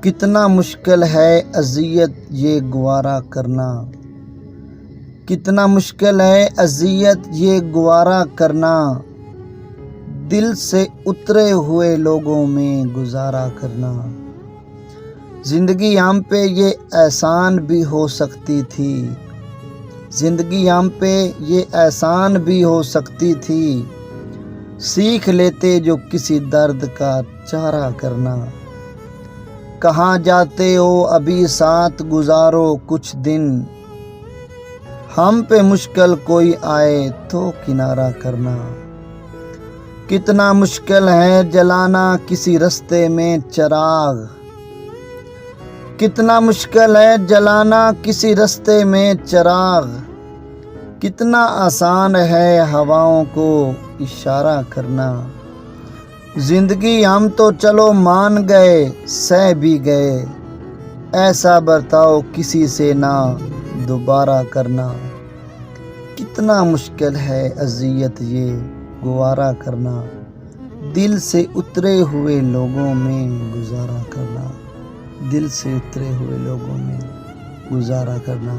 کتنا مشکل ہے اذیت یہ گوارا کرنا، کتنا مشکل ہے اذیت یہ گوارا کرنا، دل سے اترے ہوئے لوگوں میں گزارا کرنا۔ زندگی ہم پہ یہ احسان بھی ہو سکتی تھی، زندگی ہم پہ یہ احسان بھی ہو سکتی تھی، سیکھ لیتے جو کسی درد کا چارہ کرنا۔ کہاں جاتے ہو ابھی ساتھ گزارو کچھ دن، ہم پہ مشکل کوئی آئے تو کنارہ کرنا۔ کتنا مشکل ہے جلانا کسی رستے میں چراغ، کتنا مشکل ہے جلانا کسی رستے میں چراغ، کتنا آسان ہے ہواؤں کو اشارہ کرنا۔ زندگی ہم تو چلو مان گئے سہ بھی گئے، ایسا برتاؤ کسی سے نہ دوبارہ کرنا۔ کتنا مشکل ہے اذیت یہ گوارا کرنا، دل سے اترے ہوئے لوگوں میں گزارا کرنا، دل سے اترے ہوئے لوگوں میں گزارا کرنا۔